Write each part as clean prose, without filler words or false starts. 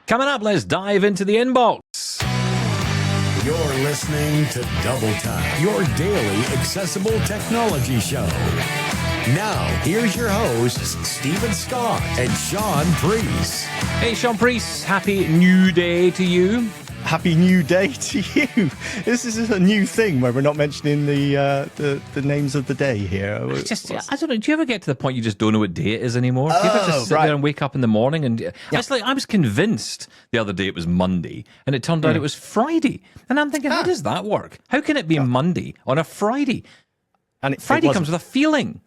Coming up, let's dive into the inbox. You're listening to Double Tap, your daily accessible technology show. Now, here's your hosts, Stephen Scott and Shaun Priest. Hey, Shaun Priest, happy new day to you. Happy new day to you. This is a new thing where we're not mentioning the names of the day here. I don't know. Do you ever get to the point you just don't know what day it is anymore? Do you ever just sit there and wake up in the morning and it's like I was convinced the other day it was Monday and it turned out it was Friday. And I'm thinking, how does that work? How can it be Monday on a Friday? And Friday comes with a feeling.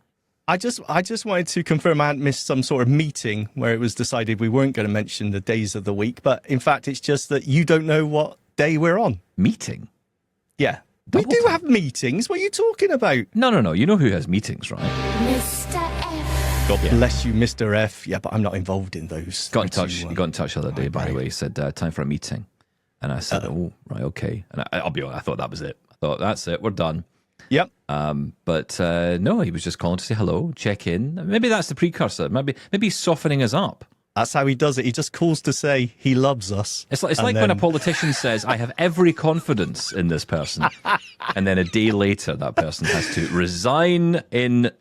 I just wanted to confirm I hadn't missed some sort of meeting where it was decided we weren't going to mention the days of the week, but in fact it's just that you don't know what day we're on. Meeting? Yeah. We do have meetings. What are you talking about? No. You know who has meetings, right? Mr. F. God bless you, Mr. F. Yeah, but I'm not involved in those. He got in touch the other day, by the way. He said, time for a meeting. And I said, oh, right, okay. And I'll be honest, I thought that was it. I thought, that's it, we're done. Yep. But no, he was just calling to say hello, check in. Maybe that's the precursor. Maybe he's softening us up. That's how he does it. He just calls to say he loves us. It's like when a politician says, I have every confidence in this person. And then a day later, that person has to resign in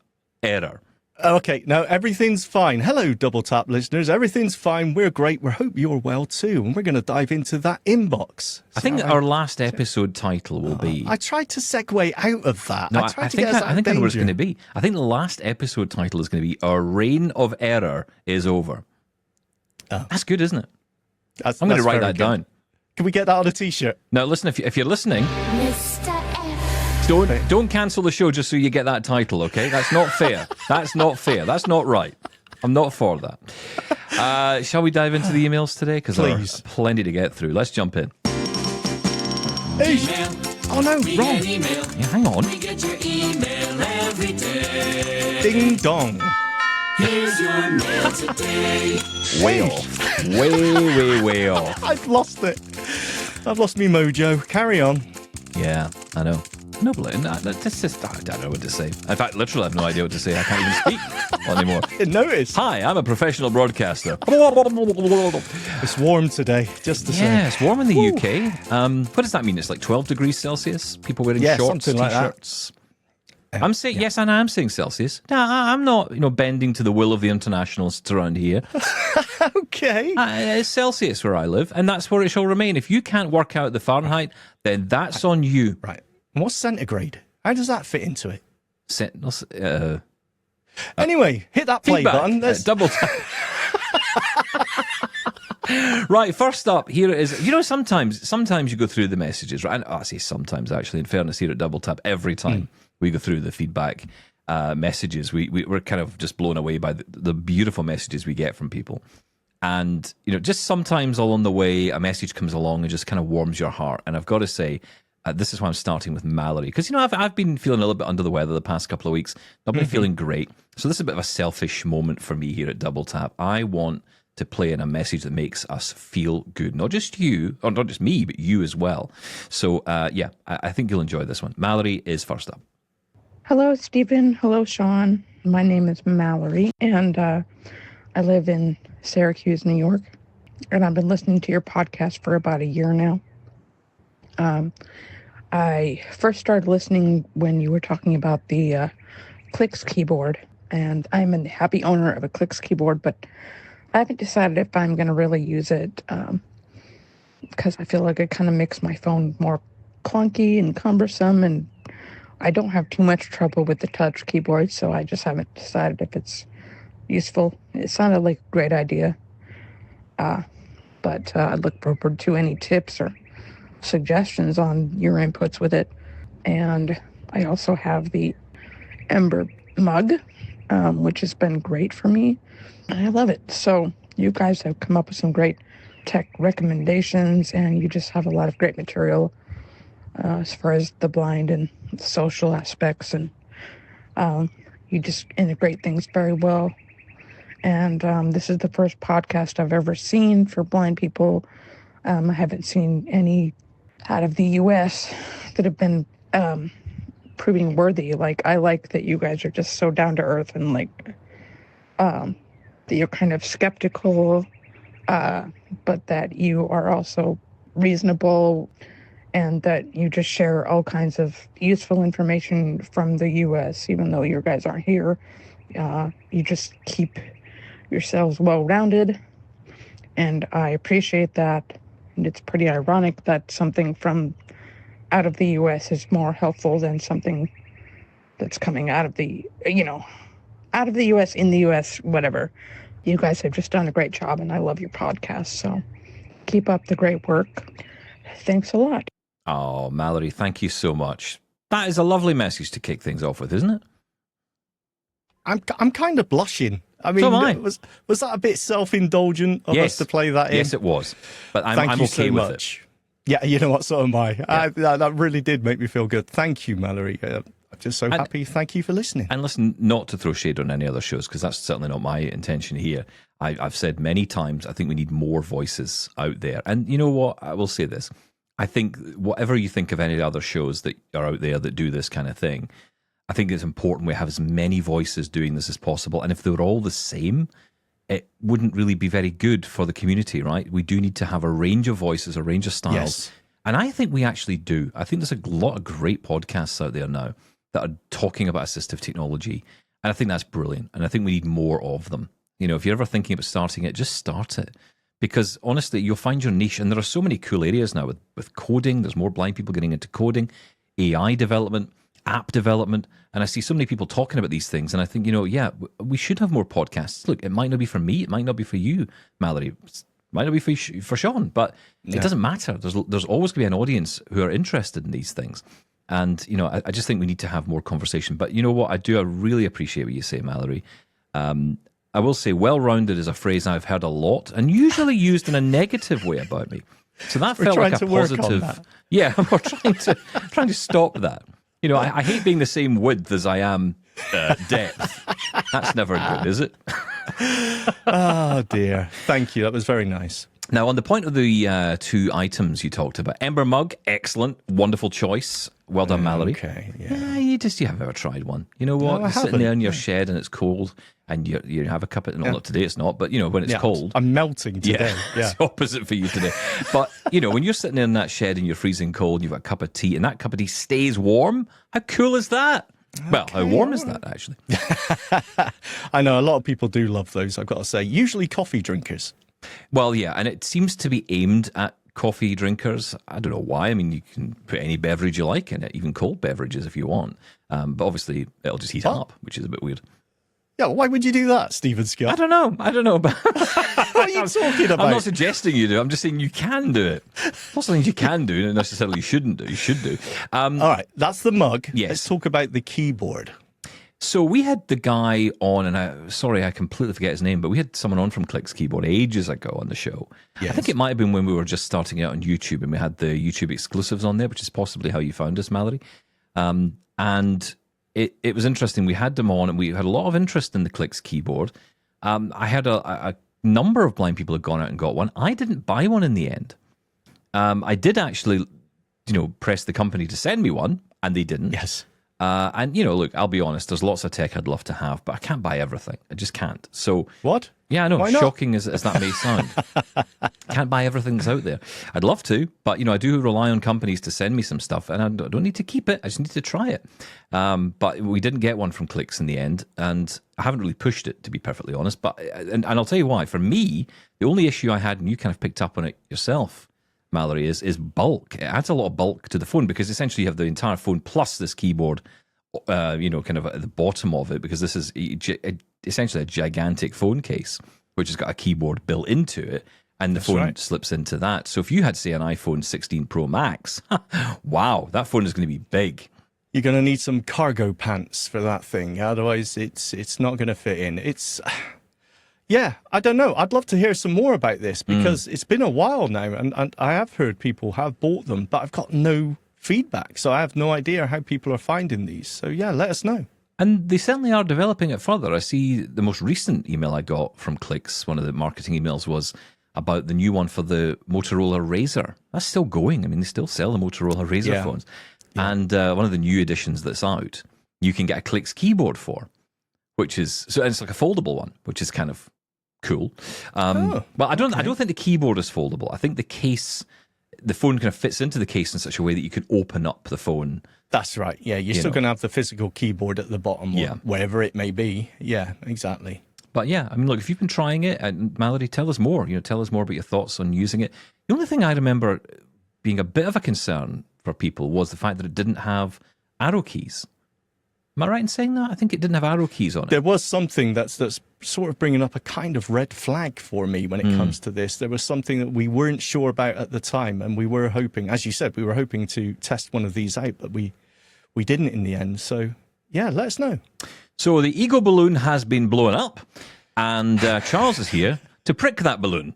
error. Okay, now everything's fine. Hello, Double Tap listeners. Everything's fine. We're great. We hope you're well too. And we're going to dive into that inbox. I think our last episode title will be... I tried to segue out of that. No, I think I know what it's going to be. I think the last episode title is going to be Our Reign of Error is Over. Oh. That's good, isn't it? I'm going to write that down. Can we get that on a t-shirt? Now, listen, if you're listening... Mr. F. Don't cancel the show just so you get that title, okay? That's not fair. That's not fair. That's not right. I'm not for that. Shall we dive into the emails today? Because there's plenty to get through. Let's jump in. Hey. Oh, no, wrong. Yeah, hang on. We get your email every day. Ding dong. Here's your mail today. Way off. Way off. I've lost it. I've lost me mojo. Carry on. Yeah, I know. No, that's just, I don't know what to say. In fact, literally, I have no idea what to say. I can't even speak anymore. I didn't notice. Hi, I'm a professional broadcaster. It's warm today, just to say. Yeah, it's warm in the UK. What does that mean? It's like 12 degrees Celsius? People wearing shorts, something t-shirts? Like I'm saying, yes, and I'm saying Celsius. No, I'm not, bending to the will of the internationalists around here. Okay. It's Celsius where I live, and that's where it shall remain. If you can't work out the Fahrenheit, then that's on you. Right. And what's centigrade? How does that fit into it? Anyway, hit that play button. Double tap. Right, first up, here it is. Sometimes you go through the messages, right? And I say sometimes, actually, in fairness, here at Double Tap, every time we go through the feedback messages, we're kind of just blown away by the beautiful messages we get from people. And, just sometimes along the way, a message comes along and just kind of warms your heart. And I've got to say, this is why I'm starting with Mallory. Because, I've been feeling a little bit under the weather the past couple of weeks. Not been feeling great. So this is a bit of a selfish moment for me here at Double Tap. I want to play in a message that makes us feel good. Not just you, or not just me, but you as well. So, I think you'll enjoy this one. Mallory is first up. Hello, Stephen. Hello, Shaun. My name is Mallory, and I live in Syracuse, New York. And I've been listening to your podcast for about a year now. I first started listening when you were talking about the Clicks keyboard, and I'm a happy owner of a Clicks keyboard, but I haven't decided if I'm going to really use it because I feel like it kind of makes my phone more clunky and cumbersome, and I don't have too much trouble with the touch keyboard, so I just haven't decided if it's useful. It sounded like a great idea, but I look forward to any tips or suggestions on your inputs with it. And I also have the Ember Mug, which has been great for me. I love it. So you guys have come up with some great tech recommendations, and you just have a lot of great material as far as the blind and social aspects, and you just integrate things very well. And this is the first podcast I've ever seen for blind people. I haven't seen any out of the U.S. that have been proving worthy. Like, I like that you guys are just so down to earth, and that you're kind of skeptical, but that you are also reasonable and that you just share all kinds of useful information from the U.S., even though you guys aren't here. You just keep yourselves well-rounded, and I appreciate that. And it's pretty ironic that something from out of the U.S. is more helpful than something that's coming out of the, out of the U.S., in the U.S., whatever. You guys have just done a great job, and I love your podcast, so keep up the great work. Thanks a lot. Oh, Mallory, thank you so much. That is a lovely message to kick things off with, isn't it? I'm kind of blushing. I mean, So am I. was that a bit self-indulgent of us to play that in? Yes, it was. But I'm Thank you okay so with much. Yeah, you know what? So am I. That really did make me feel good. Thank you, Mallory. I'm just so happy. Thank you for listening. And listen, not to throw shade on any other shows, because that's certainly not my intention here. I've said many times, I think we need more voices out there. And you know what? I will say this. I think whatever you think of any other shows that are out there that do this kind of thing, I think it's important we have as many voices doing this as possible. And if they were all the same, it wouldn't really be very good for the community, right? We do need to have a range of voices, a range of styles. Yes. And I think we actually do. I think there's a lot of great podcasts out there now that are talking about assistive technology. And I think that's brilliant. And I think we need more of them. You know, if you're ever thinking about starting it, just start it. Because honestly, you'll find your niche. And there are so many cool areas now with coding. There's more blind people getting into coding, AI development, app development. And I see so many people talking about these things. And I think, we should have more podcasts. Look, it might not be for me. It might not be for you, Mallory. It might not be for Shaun. But it doesn't matter. There's always going to be an audience who are interested in these things. And, I just think we need to have more conversation. But you know what? I really appreciate what you say, Mallory. I will say well-rounded is a phrase I've heard a lot and usually used in a negative way about me. So that felt like a positive. Yeah, we're trying to stop that. I hate being the same width as I am depth. That's never good, is it? Oh, dear. Thank you. That was very nice. Now, on the point of the two items you talked about, Ember Mug, excellent, wonderful choice. Well done, Mallory. Okay, yeah. You have ever tried one? You know what? No, I You're sitting haven't. there in your shed and it's cold, and you have a cup of. No, not today. It's not. But when it's cold, I'm melting today. Yeah. It's opposite for you today. But when you're sitting in that shed and you're freezing cold, and you've got a cup of tea, and that cup of tea stays warm. How cool is that? Well, how warm is that actually? I know a lot of people do love those, I've got to say. Usually coffee drinkers. Well, yeah, and it seems to be aimed at coffee drinkers. I don't know why. I mean, you can put any beverage you like in it, even cold beverages if you want. But obviously, it'll just heat up, which is a bit weird. Yeah, why would you do that, Stephen Scott? I don't know. But What are you talking about? I'm not suggesting you do. I'm just saying you can do it. Lots of things you can do, and necessarily you shouldn't do. You should do. All right, that's the mug. Yes. Let's talk about the keyboard. So we had the guy on, and I completely forget his name, but we had someone on from Clicks Keyboard ages ago on the show. Yes. I think it might have been when we were just starting out on YouTube, and we had the YouTube exclusives on there, which is possibly how you found us, Mallory. And it was interesting. We had them on, and we had a lot of interest in the Clicks Keyboard. I had a number of blind people had gone out and got one. I didn't buy one in the end. I did actually, press the company to send me one, and they didn't. Yes. And look, I'll be honest. There's lots of tech I'd love to have, but I can't buy everything. I just can't. So What? Yeah, I know. Why not? Shocking as that may sound, can't buy everything that's out there. I'd love to, but I do rely on companies to send me some stuff, and I don't need to keep it. I just need to try it. But we didn't get one from Clicks in the end, and I haven't really pushed it, to be perfectly honest. But and I'll tell you why. For me, the only issue I had, and you kind of picked up on it yourself, Mallory, is bulk. It adds a lot of bulk to the phone because essentially you have the entire phone plus this keyboard, kind of at the bottom of it, because this is essentially a gigantic phone case, which has got a keyboard built into it, and the phone slips into that. So if you had, say, an iPhone 16 Pro Max, wow, that phone is going to be big. You're going to need some cargo pants for that thing. Otherwise, it's not going to fit in. Yeah, I don't know. I'd love to hear some more about this because it's been a while now, and I have heard people have bought them, but I've got no feedback, so I have no idea how people are finding these. So yeah, let us know. And they certainly are developing it further. I see the most recent email I got from Clicks, one of the marketing emails, was about the new one for the Motorola Razr. That's still going. I mean, they still sell the Motorola Razr phones. Yeah. And one of the new editions that's out, you can get a Clicks keyboard for, which is, so it's like a foldable one, which is kind of Cool. But I don't think the keyboard is foldable. I think the phone kind of fits into the case in such a way that you can open up the phone. That's right. Yeah, you're still going to have the physical keyboard at the bottom, or wherever it may be. Yeah, exactly. But yeah, I mean, look, if you've been trying it, and Mallory, tell us more. Tell us more about your thoughts on using it. The only thing I remember being a bit of a concern for people was the fact that it didn't have arrow keys. Am I right in saying that? I think it didn't have arrow keys on it. There was something that's sort of bringing up a kind of red flag for me when it comes to this. There was something that we weren't sure about at the time, and we were hoping, as you said, we were hoping to test one of these out, but we didn't in the end. So, yeah, let us know. So the ego balloon has been blown up, and Charles is here to prick that balloon.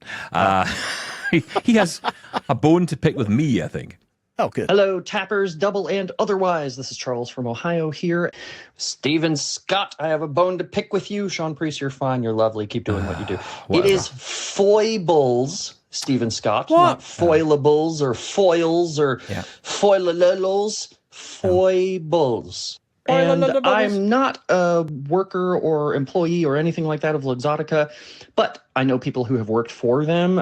He has a bone to pick with me, I think. Oh, good. Hello, tappers, double and otherwise. This is Charles from Ohio here. Stephen Scott, I have a bone to pick with you. Shaun Priest, you're fine. You're lovely. Keep doing what you do. It is foibles, Stephen Scott, not foilables or foils or foilables. Foibles. And I'm not a worker or employee or anything like that of Luxottica, but I know people who have worked for them.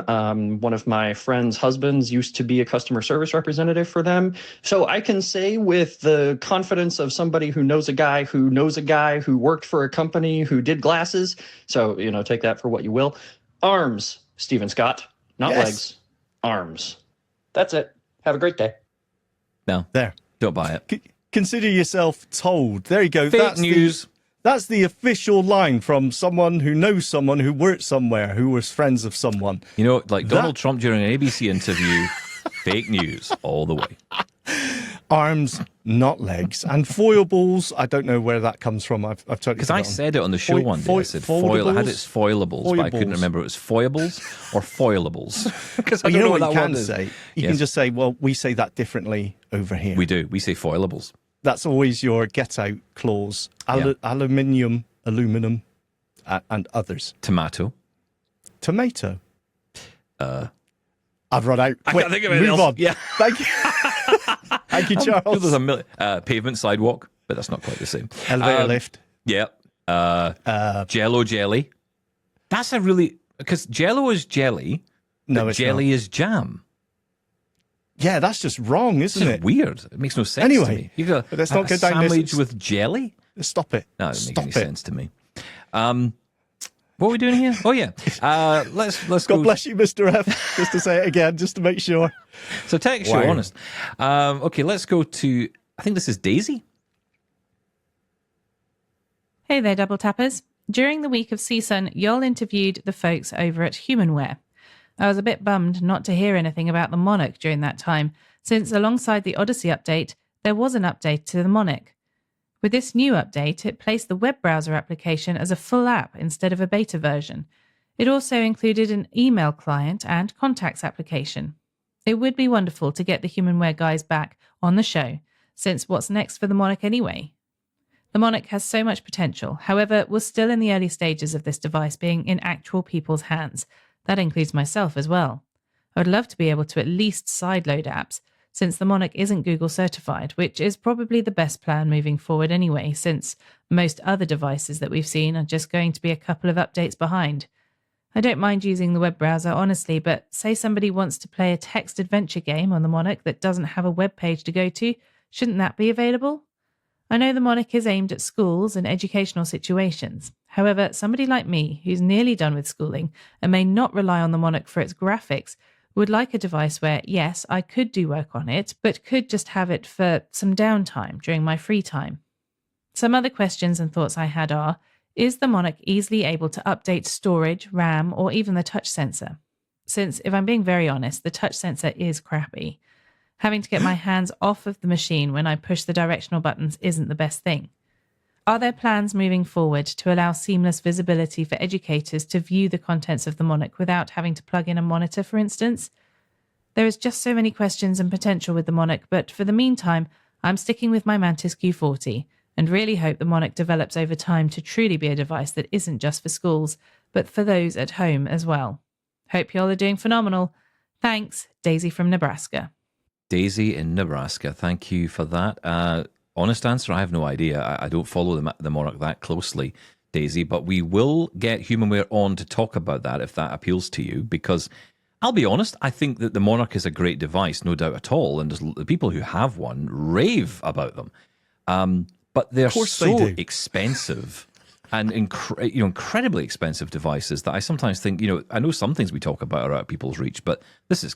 One of my friend's husbands used to be a customer service representative for them. So I can say with the confidence of somebody who knows a guy who worked for a company who did glasses. So, take that for what you will. Arms, Stephen Scott, not legs, arms. That's it. Have a great day. No, there. Don't buy it. Consider yourself told. There you go. Fake news. That's the official line from someone who knows someone who worked somewhere, who was friends of someone. Like Donald Trump during an ABC interview. Fake news all the way. Arms, not legs. And foilables, I don't know where that comes from. I've totally Because I said it on the show one day. I said foil. I had its foilables, but I couldn't remember it was foibles or foilables. Because I don't know what that you can say. You can just say, well, we say that differently over here. We do. We say foilables. That's always your get-out clause. Aluminum, and others. Tomato. I've run out. I can't think of anything Move else. on. Yeah. Thank you. Thank you, Charles. There's a pavement sidewalk, but that's not quite the same. Elevator lift. Yeah. Jello jelly. That's because Jello is jelly. No, but it's jelly not. is jam. Yeah, that's just wrong, isn't It's it? weird. It makes no sense Anyway, to me. You got let's not go down sandwich this. with jelly? Stop it. No, it doesn't make any sense to me. What are we doing here? Oh yeah, let's God go. bless you, Mr. F. Just to say it again, just to make sure. So text you honest. Okay, let's go to. I think this is Daisy. Hey there, double tappers. During the week of CSUN, y'all interviewed the folks over at Humanware. I was a bit bummed not to hear anything about the Monarch during that time, since alongside the Odyssey update, there was an update to the Monarch. With this new update, it placed the web browser application as a full app instead of a beta version. It also included an email client and contacts application. It would be wonderful to get the Humanware guys back on the show, since what's next for the Monarch anyway? The Monarch has so much potential, however, we're still in the early stages of this device being in actual people's hands. That includes myself as well. I would love to be able to at least sideload apps, since the Monarch isn't Google certified, which is probably the best plan moving forward anyway, since most other devices that we've seen are just going to be a couple of updates behind. I don't mind using the web browser, honestly, but say somebody wants to play a text adventure game on the Monarch that doesn't have a web page to go to, shouldn't that be available? I know the Monarch is aimed at schools and educational situations. However, somebody like me, who's nearly done with schooling and may not rely on the Monarch for its graphics, would like a device where, yes, I could do work on it, but could just have it for some downtime during my free time. Some other questions and thoughts I had are, is the Monarch easily able to update storage, RAM, or even the touch sensor? Since, if I'm being very honest, the touch sensor is crappy. Having to get my hands off of the machine when I push the directional buttons isn't the best thing. Are there plans moving forward to allow seamless visibility for educators to view the contents of the Monarch without having to plug in a monitor, for instance? There is just so many questions and potential with the Monarch, but for the meantime, I'm sticking with my Mantis Q40 and really hope the Monarch develops over time to truly be a device that isn't just for schools, but for those at home as well. Hope y'all are doing phenomenal. Thanks, Daisy from Nebraska. Daisy in Nebraska. Thank you for that. Honest answer, I have no idea. I don't follow the Monarch that closely. Daisy, but we will get HumanWare on to talk about that if that appeals to you, because I'll be honest, I think that the Monarch is a great device, no doubt at all, and the people who have one rave about them. But they're so expensive and incredibly expensive devices that I sometimes think, I know some things we talk about are out of people's reach, but this is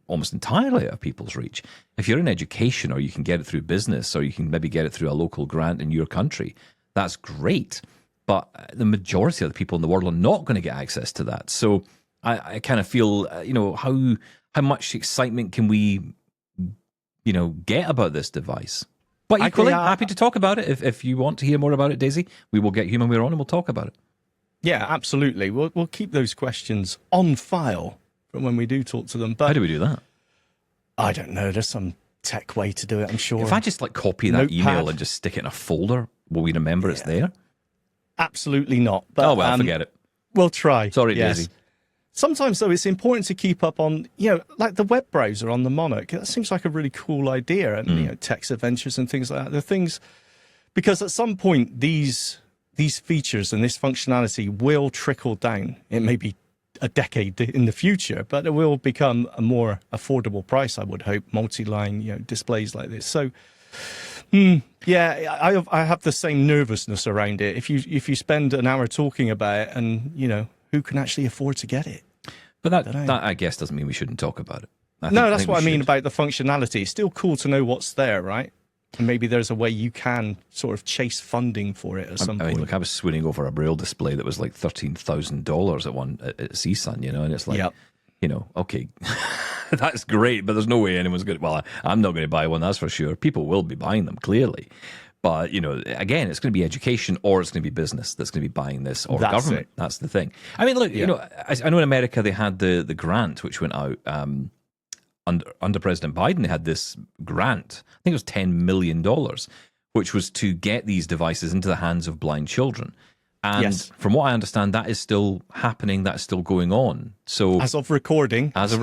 almost entirely out of people's reach. If you're in education, or you can get it through business, or you can maybe get it through a local grant in your country, that's great. But the majority of the people in the world are not going to get access to that. So I kind of feel, how much excitement can we, get about this device? But equally, happy to talk about it. If you want to hear more about it, Daisy, we will get HumanWare on and we'll talk about it. Yeah, absolutely. We'll keep those questions on file from when we do talk to them. But how do we do that? I don't know. There's some tech way to do it, I'm sure. If I just copy that email and just stick it in a folder, will we remember it's there? Absolutely not. But, forget it. We'll try. Sorry, Daisy. Sometimes, though, it's important to keep up on, like the web browser on the Monarch. That seems like a really cool idea. And, text adventures and things like that. The things, because at some point, these features and this functionality will trickle down. It may be a decade in the future, but it will become a more affordable price, I would hope, multi-line, displays like this. So, I have the same nervousness around it. If you spend an hour talking about it and, who can actually afford to get it? But that I guess doesn't mean we shouldn't talk about it. That's what I mean about the functionality. It's still cool to know what's there, right? And maybe there's a way you can sort of chase funding for it at some point. Look, I was swooning over a braille display that was like $13,000 at CSUN, and it's like, okay, that's great, but there's no way anyone's going to, well, I'm not going to buy one, that's for sure. People will be buying them, clearly. But, again, it's going to be education or it's going to be business that's going to be buying this, or government. That's the thing. I mean, look, I know in America they had the grant which went out under President Biden. They had this grant, I think it was $10 million, which was to get these devices into the hands of blind children. And from what I understand, that is still happening. That's still going on. So as of recording, yes,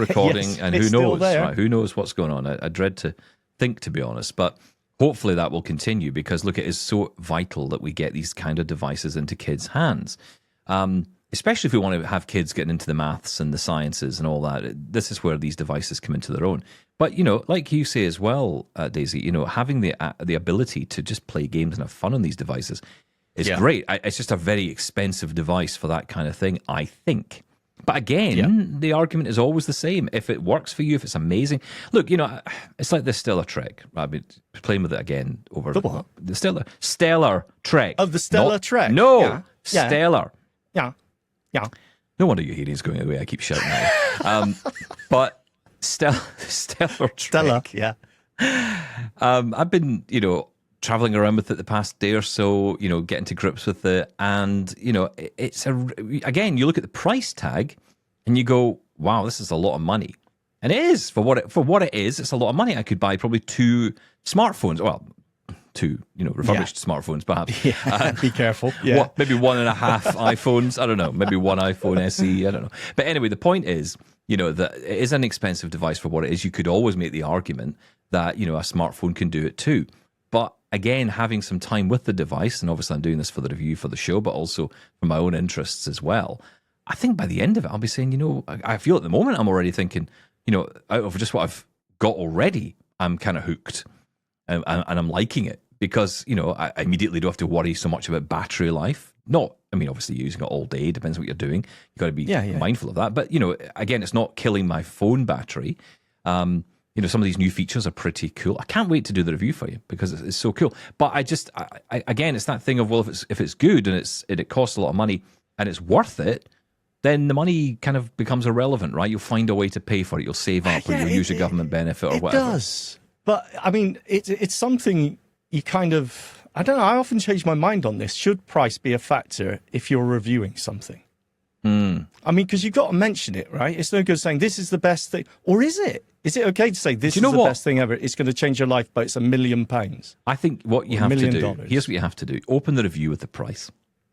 and who knows? Right? Who knows what's going on? I dread to think, to be honest. But hopefully that will continue, because look, it is so vital that we get these kind of devices into kids' hands, especially if we want to have kids getting into the maths and the sciences and all that. This is where these devices come into their own. But like you say as well, Daisy, having the ability to just play games and have fun on these devices is great. It's just a very expensive device for that kind of thing, I think. But again, the argument is always the same. If it works for you, if it's amazing. Look, it's like the Stellar Trek. I've been playing with it again over... The what? The Stellar Trek. Oh, the Stellar Trek? No, Stellar. Yeah. No wonder your hearing's going away. I keep shouting at it. But Stellar Trek. Stellar, yeah. I've been, traveling around with it the past day or so, getting to grips with it. And, it's again, you look at the price tag and you go, wow, this is a lot of money. And it is, for what it is, it's a lot of money. I could buy probably 2 smartphones. Well, 2, refurbished smartphones, perhaps. Yeah, be careful. Yeah. Maybe 1.5 iPhones. I don't know. Maybe 1 iPhone SE. I don't know. But anyway, the point is, that it is an expensive device for what it is. You could always make the argument that, a smartphone can do it too. But again, having some time with the device, and obviously I'm doing this for the review for the show, but also for my own interests as well, I think by the end of it, I'll be saying, I feel at the moment I'm already thinking, out of just what I've got already, I'm kind of hooked and I'm liking it because, I immediately don't have to worry so much about battery life. Obviously using it all day, depends what you're doing. You've got to be mindful of that. But, again, it's not killing my phone battery. Some of these new features are pretty cool. I can't wait to do the review for you because it's so cool. But again, it's that thing of, well, if it's good and it costs a lot of money and it's worth it, then the money kind of becomes irrelevant, right? You'll find a way to pay for it. You'll save up or you'll use a government benefit or whatever. It does. But, it's something you kind of... I don't know. I often change my mind on this. Should price be a factor if you're reviewing something? Because you've got to mention it, right? It's no good saying this is the best thing. Or is it? Is it okay to say this is the best thing ever? It's going to change your life, but it's £1 million. I think what you have to do, here's what you have to do. Open the review with the price.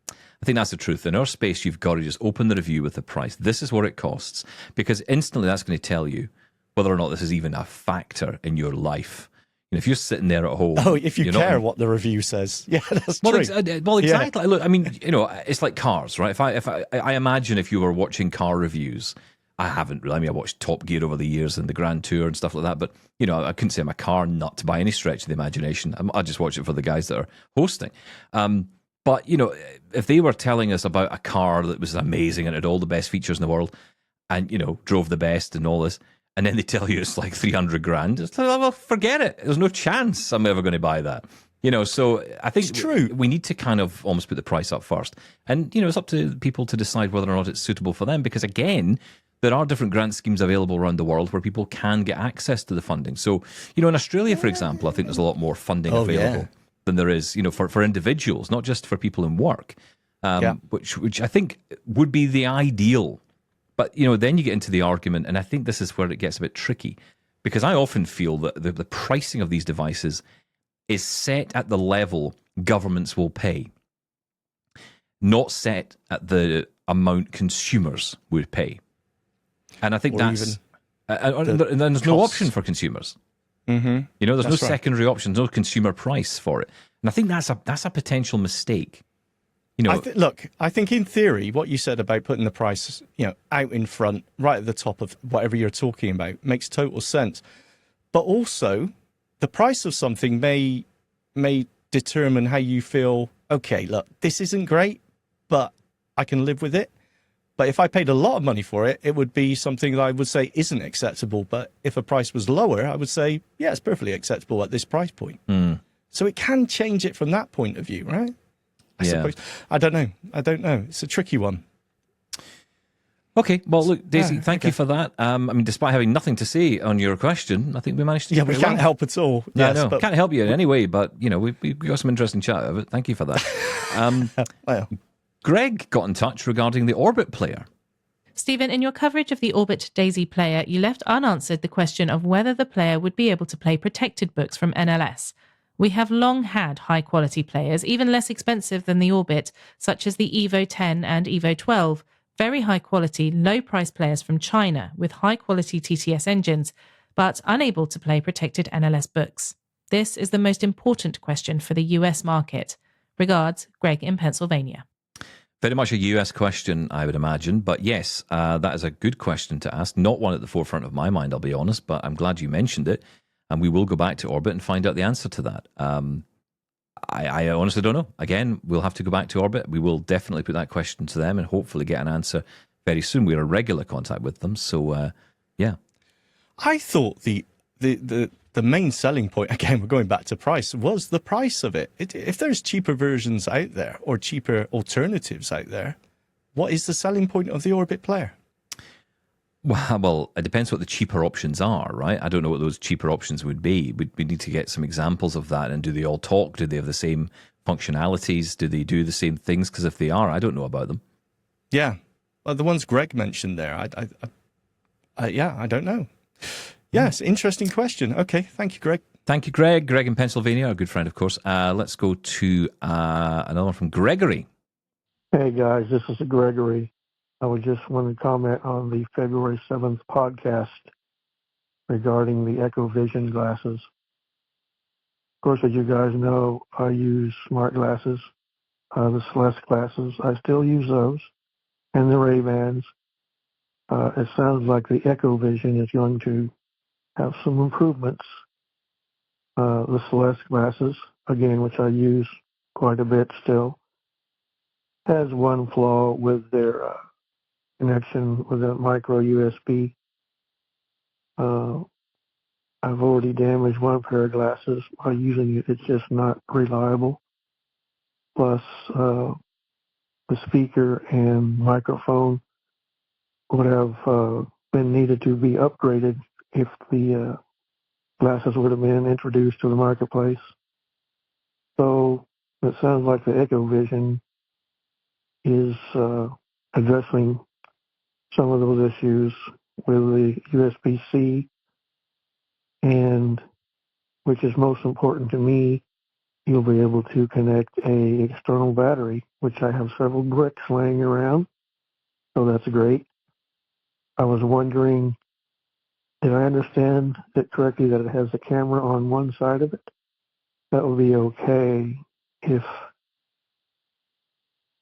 I think that's the truth. In our space, you've got to just open the review with the price. This is what it costs. Because instantly that's going to tell you whether or not this is even a factor in your life. if you're sitting there at home, Oh, if you you're not care in- what the review says. Yeah, that's well, true. well, exactly. Look, I mean, it's like cars, right? I imagine if you were watching car reviews, I haven't really. I mean, I watched Top Gear over the years and the Grand Tour and stuff like that, but I couldn't say I'm a car nut by any stretch of the imagination. I just watch it for the guys that are hosting. But if they were telling us about a car that was amazing and had all the best features in the world, and drove the best and all this, and then they tell you it's like 300 grand, it's like, well, forget it. There's no chance I'm ever going to buy that. So I think It's true. we need to kind of almost put the price up first. And, it's up to people to decide whether or not it's suitable for them. Because, again, there are different grant schemes available around the world where people can get access to the funding. So, in Australia, for example, I think there's a lot more funding available than there is, for individuals, not just for people in work, which I think would be the ideal. But, then you get into the argument, and I think this is where it gets a bit tricky, because I often feel that the pricing of these devices is set at the level governments will pay, not set at the amount consumers would pay. And I think that's... And there's no option for consumers. Mm-hmm. There's no secondary option, no consumer price for it. And I think that's a potential mistake. I think in theory, what you said about putting the price, out in front, right at the top of whatever you're talking about, makes total sense. But also, the price of something may determine how you feel. Okay, look, this isn't great, but I can live with it. But if I paid a lot of money for it, it would be something that I would say isn't acceptable. But if a price was lower, I would say, yeah, it's perfectly acceptable at this price point. Mm. So it can change it from that point of view, right? I suppose. I don't know. It's a tricky one. Okay, well, look, Daisy, thank you for that. Despite having nothing to say on your question, I think we managed to... Yeah, we can't help at all. No, can't help you in any way, but, we've got some interesting chat of it. Thank you for that. Well... Greg got in touch regarding the Orbit player. Stephen, in your coverage of the Orbit Daisy player, you left unanswered the question of whether the player would be able to play protected books from NLS. We have long had high-quality players, even less expensive than the Orbit, such as the Evo 10 and Evo 12, very high-quality, low-price players from China with high-quality TTS engines, but unable to play protected NLS books. This is the most important question for the US market. Regards, Greg in Pennsylvania. Very much a US question, I would imagine. But yes, that is a good question to ask. Not one at the forefront of my mind, I'll be honest, but I'm glad you mentioned it. And we will go back to Orbit and find out the answer to that. I honestly don't know. Again, we'll have to go back to Orbit. We will definitely put that question to them and hopefully get an answer very soon. We're in regular contact with them. So, yeah. I thought the main selling point, again, we're going back to price, was the price of it. If there's cheaper versions out there or cheaper alternatives out there, what is the selling point of the Orbit player? Well, it depends what the cheaper options are, right? I don't know what those cheaper options would be. We need to get some examples of that. And do they all talk? Do they have the same functionalities? Do they do the same things? Because if they are, I don't know about them. Yeah. Well, the ones Greg mentioned there, I don't know. Yes, interesting question. Okay, thank you, Greg. Thank you, Greg. Greg in Pennsylvania, our good friend, of course. Let's go to another one from Gregory. Hey, guys, this is Gregory. I would just want to comment on the February 7th podcast regarding the EchoVision glasses. Of course, as you guys know, I use smart glasses, the Celeste glasses. I still use those, and the Ray-Bans. It sounds like the EchoVision is going to have some improvements. The Celeste glasses, again, which I use quite a bit still, has one flaw with their connection with a micro USB. I've already damaged one pair of glasses by using it. It's just not reliable. Plus, the speaker and microphone would have been needed to be upgraded if the glasses would have been introduced to the marketplace. So it sounds like the EchoVision is addressing some of those issues with the USB-C, and which is most important to me, you'll be able to connect a external battery, which I have several bricks laying around, so that's great. I was wondering did I understand it correctly that it has a camera on one side of it? That would be okay if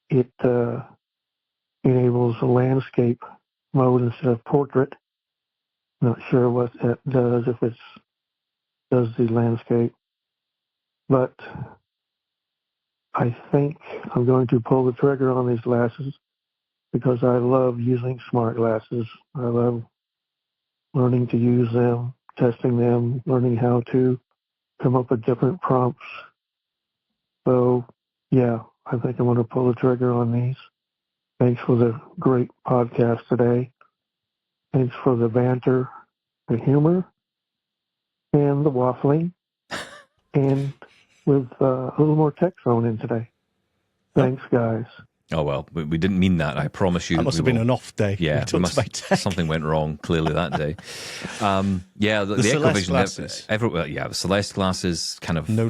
it enables a landscape mode instead of portrait. Not sure what that does, if it does the landscape. But I think I'm going to pull the trigger on these glasses because I love using smart glasses. I love learning to use them, testing them, learning how to come up with different prompts. So, yeah, I think I'm going to pull the trigger on these. Thanks for the great podcast today. Thanks for the banter, the humor, and the waffling, and with a little more tech thrown in today. Thanks, guys. Oh, well, we didn't mean that. I promise you. That must have been an off day. Yeah, something went wrong clearly that day. Yeah, the Celeste EchoVision glasses. The Celeste glasses kind of no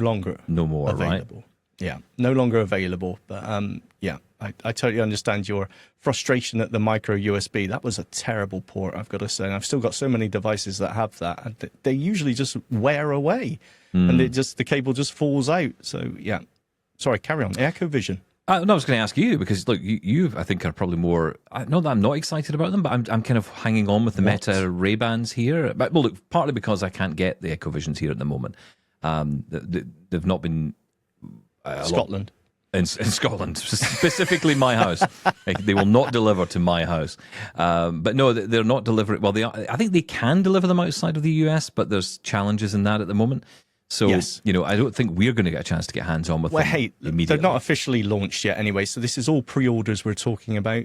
more available. Right? Yeah, no longer available. But yeah, I totally understand your frustration at the micro USB. That was a terrible port, I've got to say. And I've still got so many devices that have that, and they usually just wear away, and the cable just falls out. So yeah, sorry, carry on. EchoVision. No, I was going to ask you because look, you I think are probably more. Not that I'm not excited about them, but I'm kind of hanging on with the Meta Ray-Bans here. But well, look, partly because I can't get the EchoVisions here at the moment. They've not been Scotland. In Scotland, specifically my house. They will not deliver to my house. But no, they're not delivering. Well, I think they can deliver them outside of the US, but there's challenges in that at the moment. So, yes. I don't think we're going to get a chance to get hands-on with them immediately. They're not officially launched yet anyway, so this is all pre-orders we're talking about.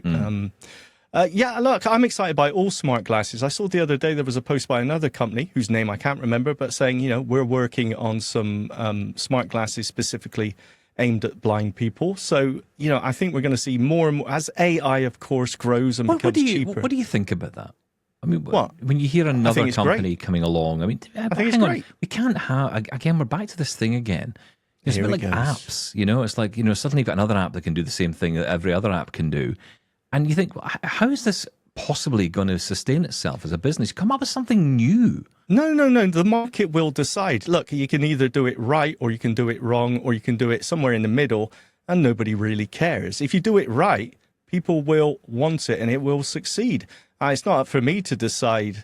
Yeah, look, I'm excited by all smart glasses. I saw the other day there was a post by another company, whose name I can't remember, but saying, we're working on some smart glasses specifically aimed at blind people. So, I think we're going to see more and more, as AI, of course, grows and becomes cheaper. What do you think about that? I mean, what? When you hear another company coming along, I mean, I think it's great. We can't have, again, we're back to this thing again. It's a bit like apps, It's like, suddenly you've got another app that can do the same thing that every other app can do. And you think, how is this possibly going to sustain itself as a business? Come up with something new. No. The market will decide. Look, you can either do it right or you can do it wrong or you can do it somewhere in the middle and nobody really cares. If you do it right, people will want it and it will succeed. It's not up for me to decide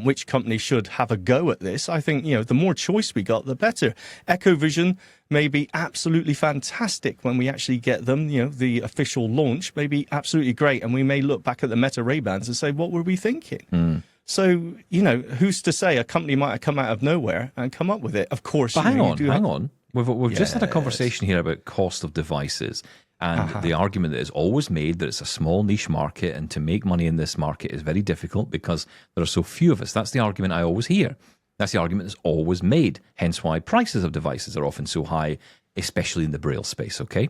which company should have a go at this. I think, the more choice we got, the better. EchoVision may be absolutely fantastic when we actually get them, the official launch may be absolutely great. And we may look back at the Meta Ray-Bans and say, what were we thinking? So, who's to say a company might have come out of nowhere and come up with it? Of course. But hang on. We've just had a conversation here about cost of devices. And the argument that is always made that it's a small niche market and to make money in this market is very difficult because there are so few of us. That's the argument I always hear. That's the argument that's always made. Hence why prices of devices are often so high, especially in the braille space, okay?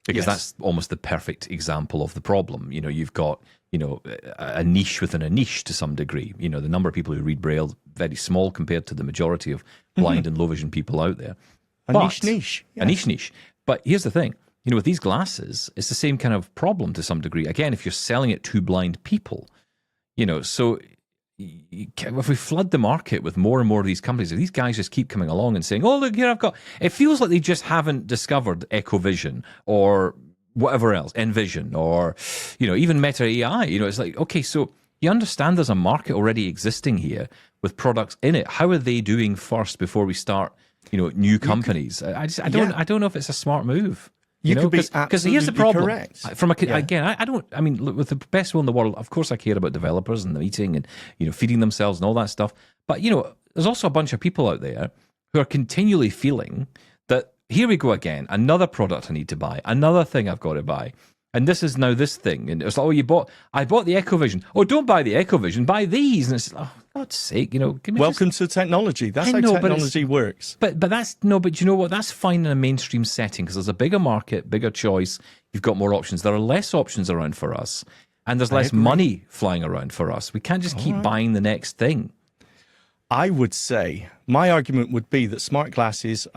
Because that's almost the perfect example of the problem. You've got, a niche within a niche to some degree. The number of people who read braille, very small compared to the majority of blind and low vision people out there. A niche. A niche. But here's the thing. With these glasses, it's the same kind of problem to some degree. Again, if you're selling it to blind people, so if we flood the market with more and more of these companies, if these guys just keep coming along and saying, oh, look, here I've got, it feels like they just haven't discovered EchoVision or whatever else, Envision or, even Meta AI. It's like, okay, so you understand there's a market already existing here with products in it. How are they doing first before we start, new companies? I don't know if it's a smart move. Because here's the problem. Correct. Again, look, with the best will in the world, of course I care about developers and the meeting and, feeding themselves and all that stuff. But, there's also a bunch of people out there who are continually feeling that, here we go again, another product I need to buy, another thing I've got to buy. And this is now this thing. And it's like, I bought the EchoVision. Oh, don't buy the EchoVision, buy these. And it's, God's sake, welcome to technology. That's how technology works. But you know what? That's fine in a mainstream setting because there's a bigger market, bigger choice. You've got more options. There are less options around for us, and there's less money flying around for us. We can't just keep buying the next thing. I would say my argument would be that smart glasses,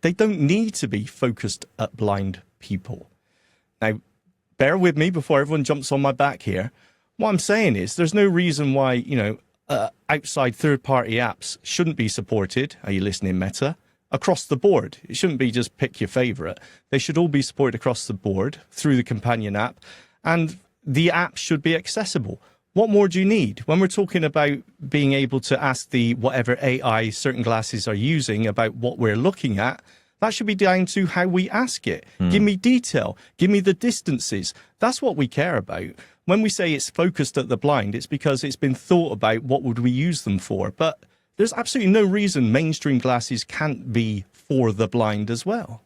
they don't need to be focused at blind people. Now, bear with me before everyone jumps on my back here. What I'm saying is there's no reason why, outside third-party apps shouldn't be supported. Are you listening, Meta? Across the board. It shouldn't be just pick your favorite. They should all be supported across the board through the companion app, and the app should be accessible. What more do you need? When we're talking about being able to ask the whatever AI certain glasses are using about what we're looking at, that should be down to how we ask it. Give me detail. Give me the distances. That's what we care about. When we say it's focused at the blind, it's because it's been thought about what would we use them for. But there's absolutely no reason mainstream glasses can't be for the blind as well.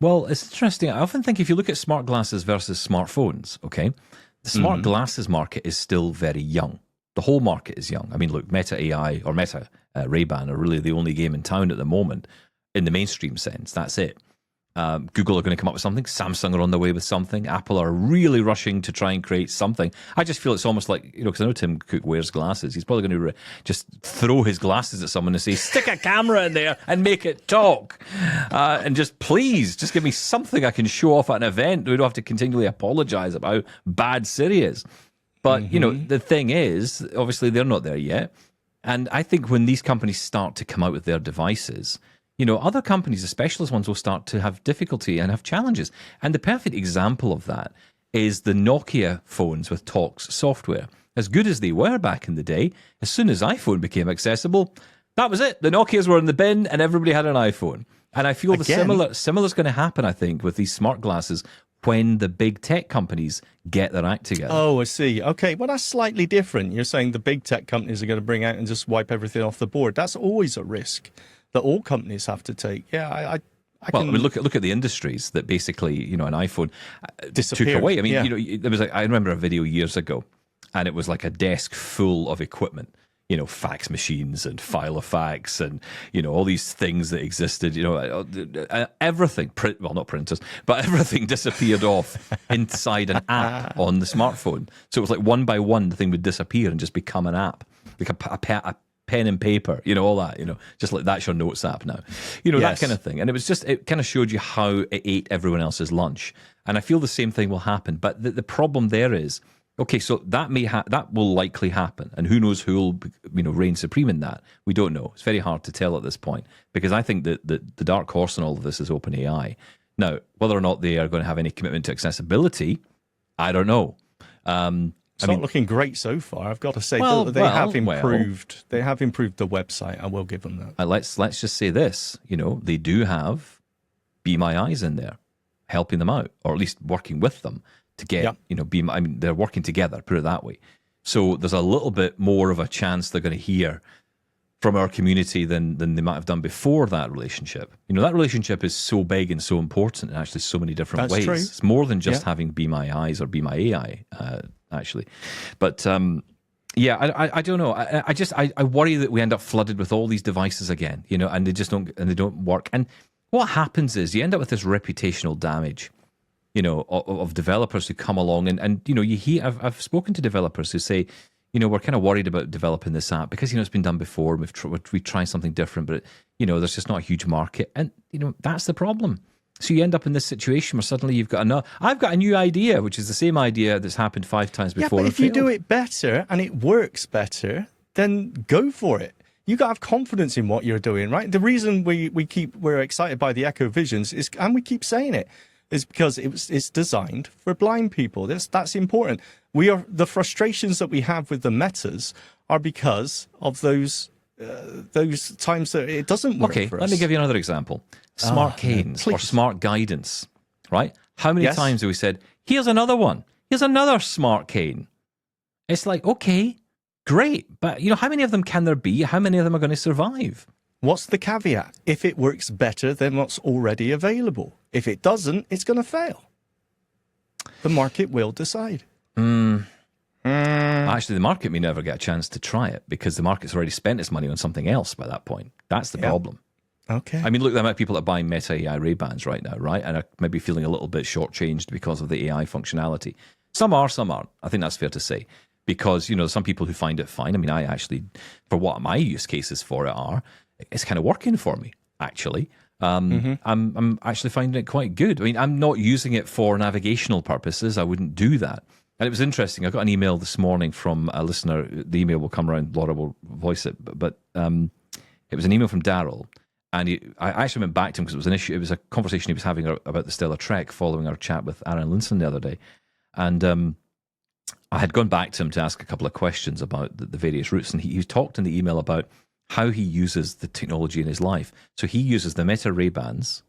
Well, it's interesting. I often think if you look at smart glasses versus smartphones, okay, the smart glasses market is still very young. The whole market is young. I mean, look, Meta AI or Meta Ray-Ban are really the only game in town at the moment in the mainstream sense. That's it. Google are going to come up with something. Samsung are on the way with something. Apple are really rushing to try and create something. I just feel it's almost like, because I know Tim Cook wears glasses. He's probably going to just throw his glasses at someone and say, stick a camera in there and make it talk. And just please, just give me something I can show off at an event. We don't have to continually apologize about how bad Siri is. But, the thing is, obviously they're not there yet. And I think when these companies start to come out with their devices, other companies, the specialist ones, will start to have difficulty and have challenges. And the perfect example of that is the Nokia phones with Talks software. As good as they were back in the day, as soon as iPhone became accessible, that was it. The Nokias were in the bin and everybody had an iPhone. And I feel the similar is going to happen, I think, with these smart glasses when the big tech companies get their act together. Oh, I see. Okay, well, that's slightly different. You're saying the big tech companies are going to bring out and just wipe everything off the board. That's always a risk that all companies have to take. Yeah, I mean, look at the industries that basically, an iPhone took away. I mean, there was I remember a video years ago, and it was like a desk full of equipment. Fax machines and Filofax and, all these things that existed, everything, not printers, but everything disappeared off inside an app on the smartphone. So it was like one by one, the thing would disappear and just become an app, like a pen and paper, all that, just like that's your notes app now, that kind of thing. And it kind of showed you how it ate everyone else's lunch. And I feel the same thing will happen. But the problem there is, okay, so that will likely happen, and who knows who will reign supreme in that? We don't know. It's very hard to tell at this point, because I think that the dark horse in all of this is OpenAI. Now, whether or not they are going to have any commitment to accessibility, I don't know. It's not looking great so far, I've got to say. They have improved. They have improved the website. I will give them that. Let's just say this. They do have Be My Eyes in there, helping them out, or at least working with them to get, they're working together, put it that way. So there's a little bit more of a chance they're going to hear from our community than they might have done before that relationship. That relationship is so big and so important in actually so many different ways. True. It's more than just having Be My Eyes or Be My AI, actually. But I don't know. I worry that we end up flooded with all these devices again, and they don't work. And what happens is you end up with this reputational damage, of developers who come along and you hear, I've spoken to developers who say, we're kind of worried about developing this app because, it's been done before. We tried something different, but, there's just not a huge market. And, that's the problem. So you end up in this situation where suddenly I've got a new idea, which is the same idea that's happened 5 times before. Yeah, but if you do it better and it works better, then go for it. You got to have confidence in what you're doing, right? The reason we're excited by the EchoVisions is, and we keep saying it, is because it's designed for blind people. That's important. The frustrations that we have with the Metas are because of those times that it doesn't work for us. Let me give you another example. Smart canes or smart guidance, right? How many times have we said, here's another one. Here's another smart cane. It's like, okay, great. But, how many of them can there be? How many of them are going to survive? What's the caveat? If it works better than what's already available. If it doesn't, it's going to fail. The market will decide. Actually, the market may never get a chance to try it because the market's already spent its money on something else by that point. That's the problem. Okay. I mean, look, the amount of people that are buying Meta AI Ray-Bans right now, right? And are maybe feeling a little bit shortchanged because of the AI functionality. Some are, some aren't. I think that's fair to say. Because, some people who find it fine. I mean, I actually, for what my use cases for it are, it's kind of working for me, actually. I'm actually finding it quite good. I mean, I'm not using it for navigational purposes. I wouldn't do that. And it was interesting. I got an email this morning from a listener. The email will come around. Laura will voice it, but it was an email from Daryl, and I actually went back to him because it was an issue. It was a conversation he was having about the Stellar Trek following our chat with Aaron Linson the other day, and I had gone back to him to ask a couple of questions about the various routes, and he talked in the email about how he uses the technology in his life. So he uses the Meta Ray-Bans.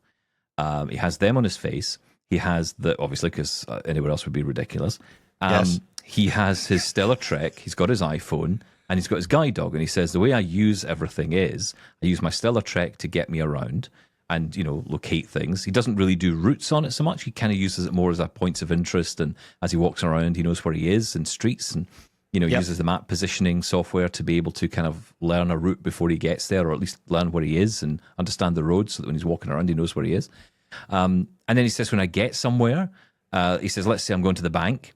He has them on his face. He has the, obviously, because anywhere else would be ridiculous. Yes. He has his Stellar Trek. He's got his iPhone, and he's got his guide dog. And he says the way I use everything is I use my Stellar Trek to get me around and, locate things. He doesn't really do routes on it so much. He kind of uses it more as a points of interest. And as he walks around, he knows where he is in streets, and uses the map positioning software to be able to kind of learn a route before he gets there, or at least learn where he is and understand the road, so that when he's walking around, he knows where he is. And then he says, when I get somewhere, he says, let's say I'm going to the bank,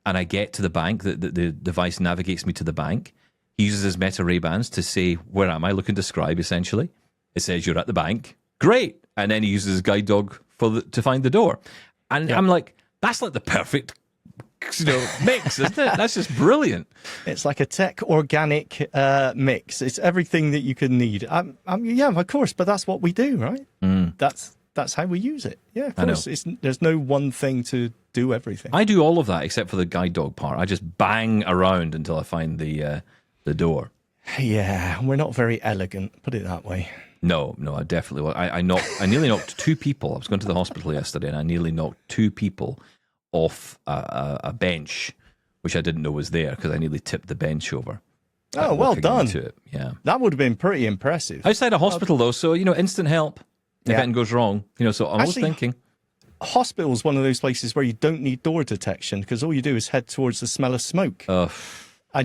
and I get to the bank, the device navigates me to the bank. He uses his Meta Ray-Bans to say, where am I? Look and describe, essentially. It says, you're at the bank. Great. And then he uses his guide dog to find the door. And I'm like, that's like the perfect mix, isn't it? That's just brilliant. It's like a tech organic mix. It's everything that you could need. Yeah, of course, but that's what we do, right? That's how we use it. Yeah, of course. There's no one thing to do everything. I do all of that except for the guide dog part. I just bang around until I find the door. Yeah, we're not very elegant, put it that way. No, I definitely was. I nearly knocked two people. I was going to the hospital yesterday, and I nearly knocked two people off a bench, which I didn't know was there, because I nearly tipped the bench over. Oh, well done. Yeah, that would have been pretty impressive. Outside a hospital, though, so instant help if anything goes wrong. So I'm always thinking. Hospital's one of those places where you don't need door detection, because all you do is head towards the smell of smoke. And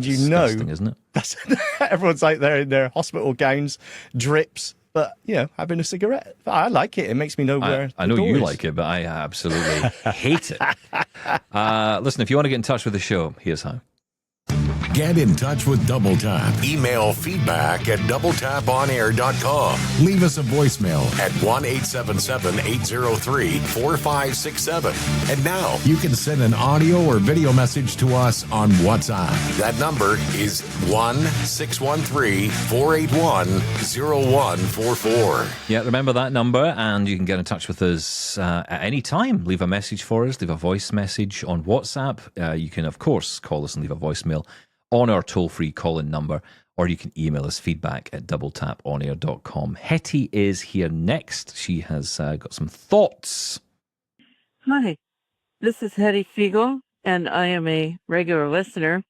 disgusting, isn't it? That's, everyone's out there in their hospital gowns, drips. But, having a cigarette, I like it. It makes me know where I know you like it, but I absolutely hate it. Listen, if you want to get in touch with the show, here's how. Get in touch with Double Tap. Email feedback at doubletaponair.com. Leave us a voicemail at 1-877-803-4567. And now you can send an audio or video message to us on WhatsApp. That number is 1-613-481-0144. Yeah, remember that number, and you can get in touch with us at any time. Leave a message for us, leave a voice message on WhatsApp. You can, of course, call us and leave a voicemail on our toll-free call-in number, or you can email us feedback at doubletaponair.com. Hetty is here next. She has got some thoughts. Hi, this is Hetty Fiegel, and I am a regular listener,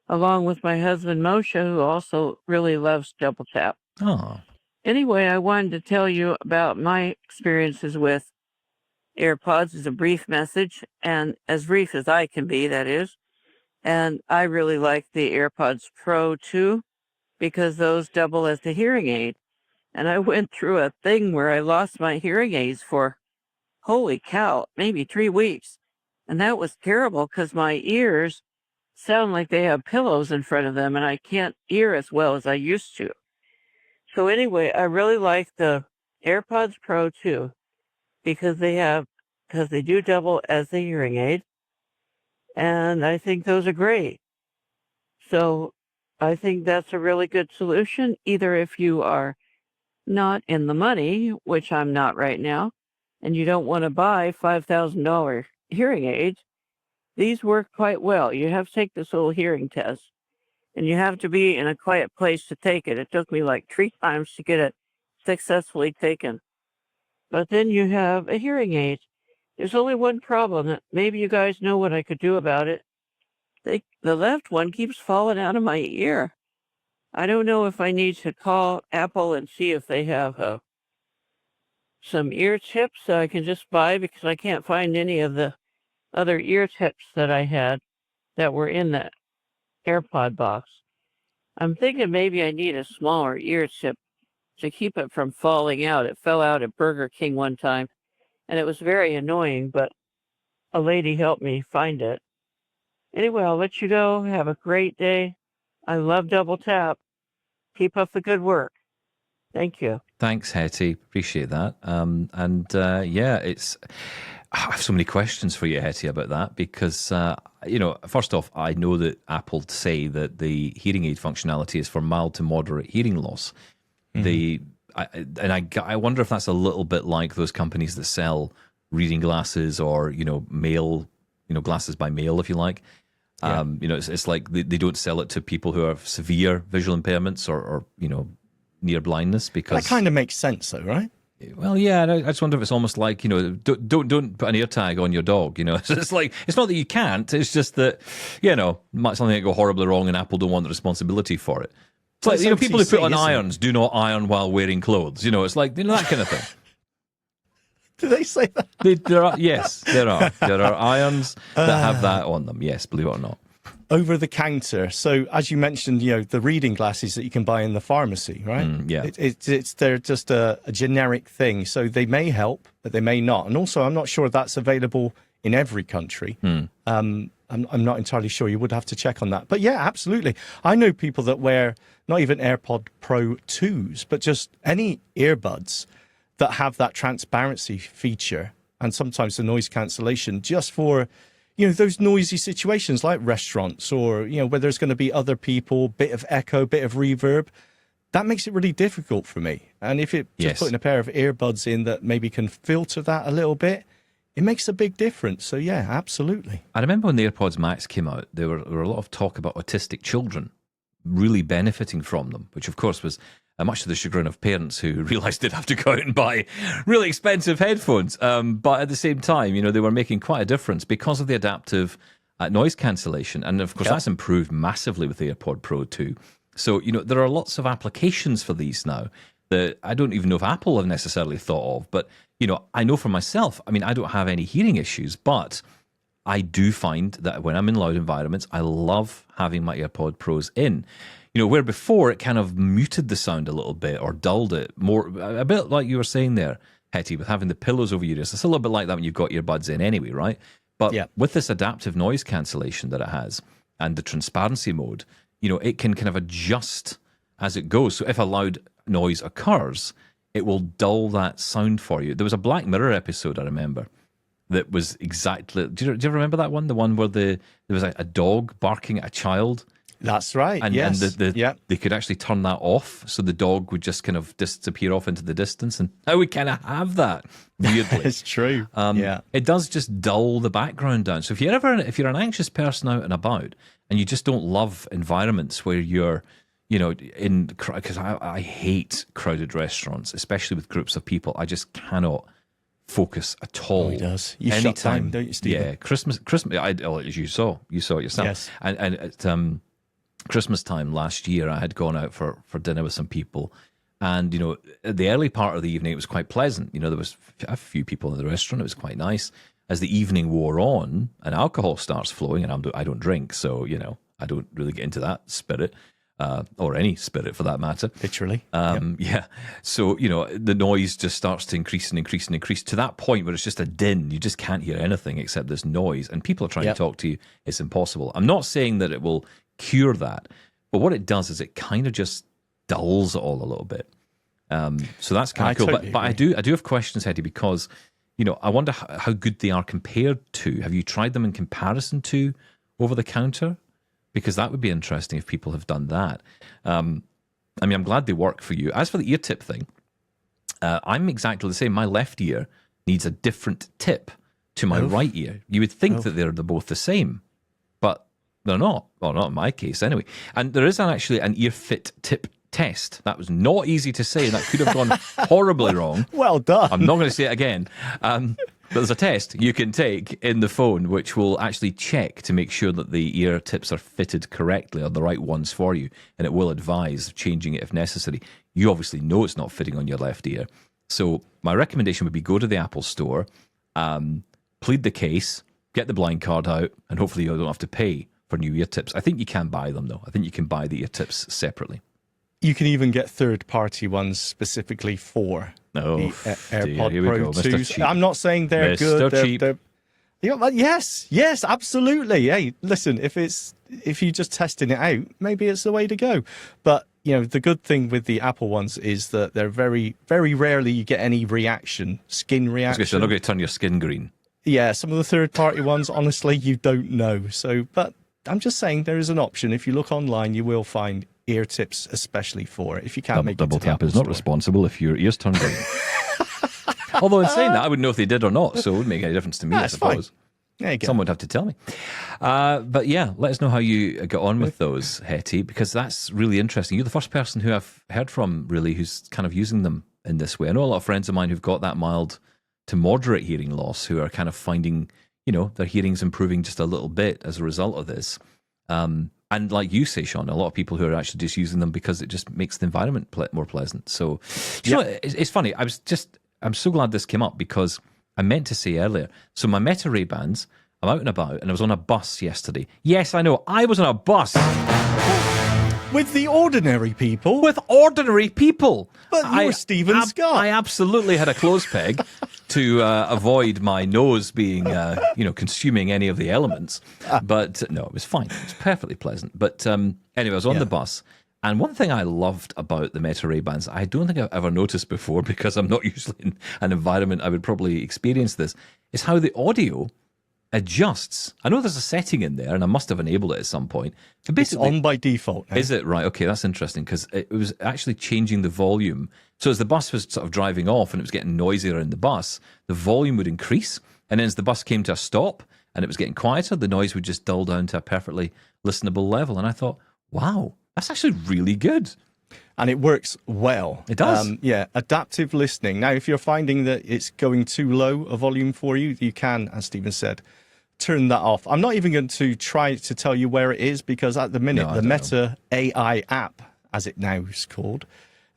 along with my husband Moshe, who also really loves Double Tap. Oh. Anyway, I wanted to tell you about my experiences with AirPods as a brief message, and as brief as I can be, that is. And I really like the AirPods Pro too, because those double as a hearing aid. And I went through a thing where I lost my hearing aids for, holy cow, maybe 3 weeks. And that was terrible because my ears sound like they have pillows in front of them, and I can't hear as well as I used to. So anyway, I really like the AirPods Pro too, because they do double as a hearing aid. And I think those are great. So I think that's a really good solution, either if you are not in the money, which I'm not right now, and you don't want to buy $5,000 hearing aids. These work quite well. You have to take this little hearing test, and you have to be in a quiet place to take it. It took me like 3 times to get it successfully taken. But then you have a hearing aid. There's only one problem that maybe you guys know what I could do about it. The left one keeps falling out of my ear. I don't know if I need to call Apple and see if they have some ear tips that I can just buy, because I can't find any of the other ear tips that I had that were in that AirPod box. I'm thinking maybe I need a smaller ear tip to keep it from falling out. It fell out at Burger King one time, and it was very annoying, but a lady helped me find it. Anyway, I'll let you go. Have a great day. I love Double Tap. Keep up the good work. Thank you. Thanks, Hetty. Appreciate that. Yeah, it's I have so many questions for you, Hetty, about that because, first off, I know that Apple say that the hearing aid functionality is for mild to moderate hearing loss. I wonder if that's a little bit like those companies that sell reading glasses or, mail, glasses by mail, if you like. Yeah. It's like they don't sell it to people who have severe visual impairments or near blindness because that kind of makes sense, though, right? Well, yeah, I just wonder if it's almost like don't put an ear tag on your dog. It's like it's not that you can't. It's just that something might go horribly wrong, and Apple don't want the responsibility for it. It's like people who put on irons do not iron while wearing clothes. It's like that kind of thing. Do they say that? Yes, there are. There are irons that have that on them. Yes, believe it or not. Over the counter. So as you mentioned, the reading glasses that you can buy in the pharmacy, right? Yeah. They're just a generic thing. So they may help, but they may not. And also, I'm not sure that's available in every country. I'm not entirely sure. You would have to check on that. But yeah, absolutely. I know people that wear not even AirPod Pro 2s, but just any earbuds that have that transparency feature and sometimes the noise cancellation just for those noisy situations like restaurants or, where there's going to be other people, bit of echo, bit of reverb. That makes it really difficult for me. And if just putting a pair of earbuds in that maybe can filter that a little bit, it makes a big difference. So, yeah, absolutely. I remember when the AirPods Max came out, there were a lot of talk about autistic children really benefiting from them, which, of course, was much to the chagrin of parents who realised they'd have to go out and buy really expensive headphones. But at the same time, they were making quite a difference because of the adaptive noise cancellation. And, of course, that's improved massively with the AirPod Pro 2. So, there are lots of applications for these now that I don't even know if Apple have necessarily thought of. But, I know for myself, I don't have any hearing issues, but I do find that when I'm in loud environments, I love having my AirPod Pros in. Where before it kind of muted the sound a little bit or dulled it more, a bit like you were saying there, Hetty, with having the pillows over your ears. It's a little bit like that when you've got earbuds in anyway, right? But with this adaptive noise cancellation that it has and the transparency mode, it can kind of adjust as it goes. So if a loud noise occurs, it will dull that sound for you. There was a Black Mirror episode, I remember, that was exactly... Do you ever remember that one? The one where there was a dog barking at a child? That's right, and, yes. And they could actually turn that off, so the dog would just kind of disappear off into the distance. And now we kind of have that, weirdly. It's true, It does just dull the background down. So if you're an anxious person out and about, and you just don't love environments where you're, because I hate crowded restaurants, especially with groups of people. I just cannot focus at all. Oh, he does. You shut down, don't you, Stephen? Yeah, Christmas. As you saw it yourself. Yes. And at Christmas time last year, I had gone out for dinner with some people, and at the early part of the evening, it was quite pleasant. There was a few people in the restaurant. It was quite nice. As the evening wore on, and alcohol starts flowing, and I don't drink, so I don't really get into that spirit. Or any spirit for that matter. Literally. Yeah. So, the noise just starts to increase and increase and increase to that point where it's just a din. You just can't hear anything except this noise. And people are trying to talk to you. It's impossible. I'm not saying that it will cure that, but what it does is it kind of just dulls it all a little bit. So that's kind of cool. Totally but I do have questions, Hetty, because, I wonder how good they are compared to. Have you tried them in comparison to over the counter? Because that would be interesting if people have done that. I'm glad they work for you. As for the ear tip thing, I'm exactly the same. My left ear needs a different tip to my right ear. You would think that they're both the same, but they're not. Well, not in my case anyway. And there is actually an ear fit tip test. That was not easy to say. That could have gone horribly wrong. Well done. I'm not going to say it again. But there's a test you can take in the phone which will actually check to make sure that the ear tips are fitted correctly or the right ones for you, and it will advise changing it if necessary. You obviously know it's not fitting on your left ear. So my recommendation would be go to the Apple store, plead the case, get the blind card out, and hopefully you don't have to pay for new ear tips. I think you can buy them, though. I think you can buy the ear tips separately. You can even get third-party ones specifically for the AirPod Pro 2s. I'm not saying they're good. Yes, absolutely. Hey, listen, if you're just testing it out, maybe it's the way to go. But the good thing with the Apple ones is that they're very, very rarely you get any reaction, skin reaction. They're not going to turn your skin green. Yeah, some of the third-party ones, honestly, you don't know. So, but I'm just saying there is an option. If you look online, you will find ear tips especially for it. If you can't make Double it to the Tap is Apple not Store. responsible if your ears turned green. Although in saying that, I wouldn't know if they did or not, so it wouldn't make any difference to me, I That's fine. suppose. There you go. Someone would have to tell me. But yeah, let us know how you got on with those, Hetty, because that's really interesting. You're the first person who I've heard from, really, who's kind of using them in this way. I know a lot of friends of mine who've got that mild to moderate hearing loss who are kind of finding, their hearing's improving just a little bit as a result of this. And like you say, Shaun, a lot of people who are actually just using them because it just makes the environment more pleasant. So, you know, it's funny. I'm so glad this came up because I meant to say earlier. So my Meta Ray-Bans, I'm out and about, and I was on a bus yesterday. Yes, I know, I was on a bus. With the ordinary people? With ordinary people. But you're Stephen Scott. I absolutely had a clothes peg to avoid my nose being, consuming any of the elements. But no, it was fine. It was perfectly pleasant. But anyway, I was on the bus. And one thing I loved about the Meta Ray-Bans, I don't think I've ever noticed before because I'm not usually in an environment I would probably experience this, is how the audio adjusts. I know there's a setting in there, and I must have enabled it at some point. But basically, it's on by default now. Is it? Right, okay, that's interesting, because it was actually changing the volume. So as the bus was sort of driving off and it was getting noisier in the bus, the volume would increase. And then as the bus came to a stop and it was getting quieter, the noise would just dull down to a perfectly listenable level. And I thought, wow, that's actually really good. And it works well. It does. Adaptive listening. Now, if you're finding that it's going too low a volume for you, you can, as Stephen said, turn that off. I'm not even going to try to tell you where it is because at the minute, the Meta AI app, as it now is called,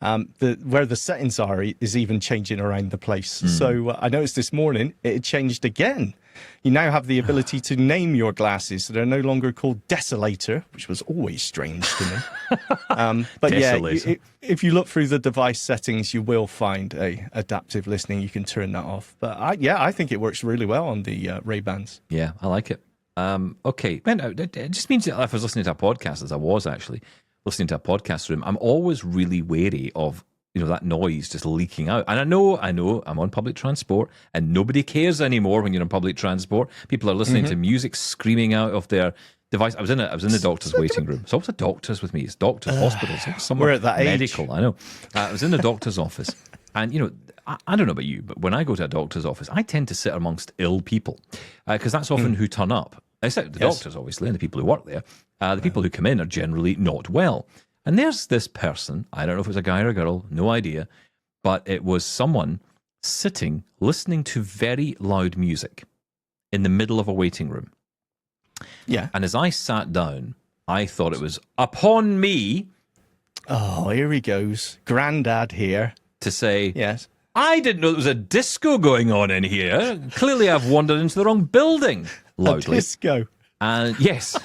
where the settings are is even changing around the place. So I noticed this morning it had changed again. You now have the ability to name your glasses. So they're no longer called Desolator, which was always strange to me. But Desolator. if you look through the device settings, you will find adaptive listening. You can turn that off. But I think it works really well on the Ray-Bans. Yeah, I like it. Okay. Man, it just means that if I was listening to a podcast, as I was actually listening to a podcast room, I'm always really wary of that noise just leaking out. And I know I'm on public transport and nobody cares anymore when you're on public transport. People are listening to music screaming out of their device. I was in the doctor's waiting room. It's always a doctor's with me. It's doctor's hospitals. Somewhere we're at that medical. age. I know. I was in the doctor's office. And, I don't know about you, but when I go to a doctor's office, I tend to sit amongst ill people because that's often who turn up. Except the doctors, obviously, and the people who work there. The people who come in are generally not well. And there's this person, I don't know if it was a guy or a girl, no idea, but it was someone sitting, listening to very loud music in the middle of a waiting room. Yeah. And as I sat down, I thought it was upon me. Oh, here he goes. Grandad here. To say, yes, I didn't know there was a disco going on in here. Clearly I've wandered into the wrong building. Loudly. A disco. Yes.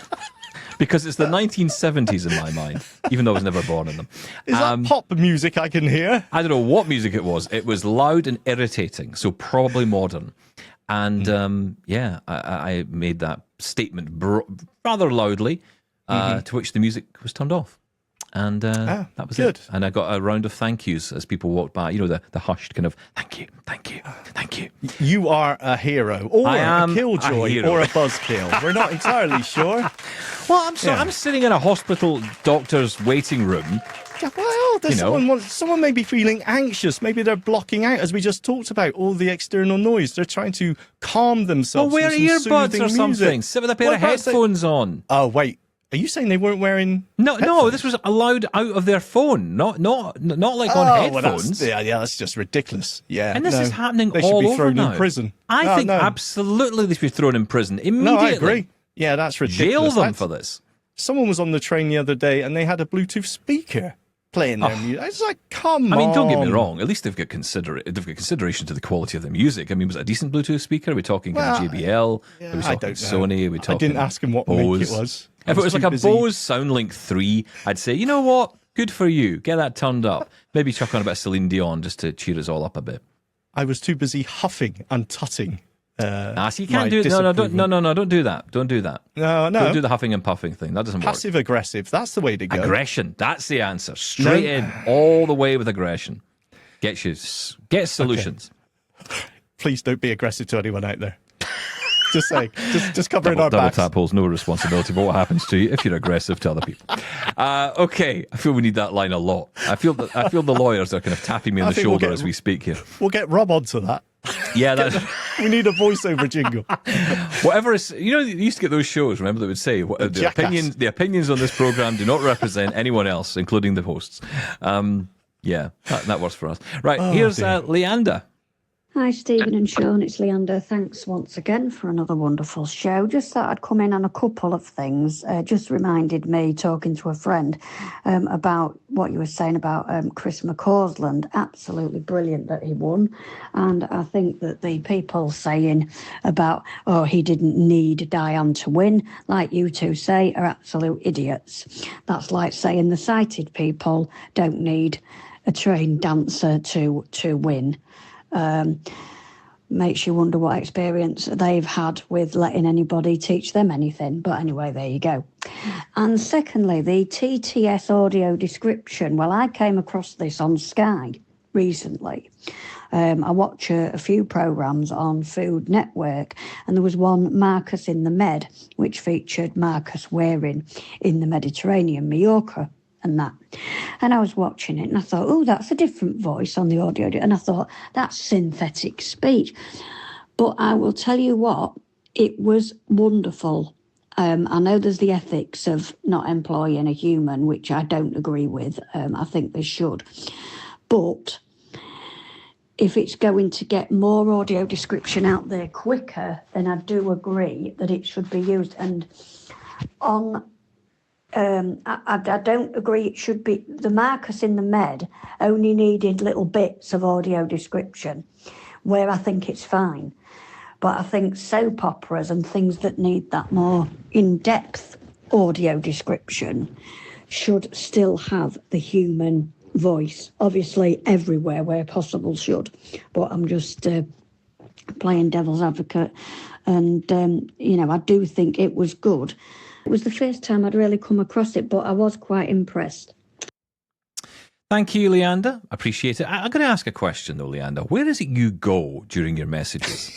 Because it's the 1970s in my mind, even though I was never born in them. Is that pop music I can hear? I don't know what music it was. It was loud and irritating, so probably modern. And I made that statement rather loudly, to which the music was turned off. And that was good. it. And I got a round of thank yous as people walked by. The hushed kind of, thank you, thank you, thank you. You are a hero, or I am a killjoy, a or a buzzkill. We're not entirely sure. Well, I'm sitting in a hospital doctor's waiting room. Yeah, well, there's someone may be feeling anxious. Maybe they're blocking out, as we just talked about, all the external noise. They're trying to calm themselves. Well, wear with some earbuds soothing or something. music. Sit with a pair of headphones on. Oh, wait. Are you saying they weren't wearing? No, this was allowed out of their phone, not like on headphones. Well, that's just ridiculous. Yeah, and this is happening they all should be over thrown now. in prison. I think absolutely they should be thrown in prison immediately. No, I agree. Yeah, that's ridiculous. Jail them for this. Someone was on the train the other day and they had a Bluetooth speaker playing their music. It's like, come on. I mean, don't get me wrong. At least they've got consideration to the quality of the music. I mean, was it a decent Bluetooth speaker? Are we talking kind of JBL? Yeah, Are we talking Sony? Are we talking I didn't ask him what Bose? make it was. If it was like a Bose SoundLink 3, I'd say, you know what? Good for you. Get that turned up. Maybe chuck on a bit of Celine Dion just to cheer us all up a bit. I was too busy huffing and tutting. So you can't do it. No, don't do that. Don't do that. No. Don't do the huffing and puffing thing. That doesn't work. Passive aggressive. That's the way to go. Aggression. That's the answer. Straight in, all the way with aggression. Get solutions. Okay. Please don't be aggressive to anyone out there. Just saying. Just covering Double our backs. tap holds no responsibility for what happens to you if you're aggressive to other people. Okay, I feel we need that line a lot. I feel the lawyers are kind of tapping me on the shoulder as we speak here. We'll get Rob onto that. Yeah, that's... We need a voiceover jingle. Whatever is, you used to get those shows, remember, that would say the opinions on this program do not represent anyone else, including the hosts. Yeah, that works for us. Right, here's Leander. Hi, Stephen and Shaun. It's Leander. Thanks once again for another wonderful show. Just thought I'd come in on a couple of things. Just reminded me, talking to a friend, about what you were saying about Chris McCausland. Absolutely brilliant that he won. And I think that the people saying about, he didn't need Diane to win, like you two say, are absolute idiots. That's like saying the sighted people don't need a trained dancer to win. Makes you wonder what experience they've had with letting anybody teach them anything. But anyway, there you go. And secondly, the TTS audio description. Well, I came across this on Sky recently. I watch a few programmes on Food Network, and there was one, Marcus in the Med, which featured Marcus Waring in the Mediterranean, Mallorca. And I was watching it and I thought, that's a different voice on the audio. And I thought, that's synthetic speech. But I will tell you what, it was wonderful. I know there's the ethics of not employing a human, which I don't agree with. I think they should. But if it's going to get more audio description out there quicker, then I do agree that it should be used. And I don't agree it should be. The Marcus in the Med only needed little bits of audio description, where I think it's fine. But I think soap operas and things that need that more in-depth audio description should still have the human voice. Obviously, everywhere where possible should. But I'm just playing devil's advocate. And, I do think it was good. It was the first time I'd really come across it, but I was quite impressed. Thank you, Leander. Appreciate it. I'm going to ask a question, though, Leander. Where is it you go during your messages?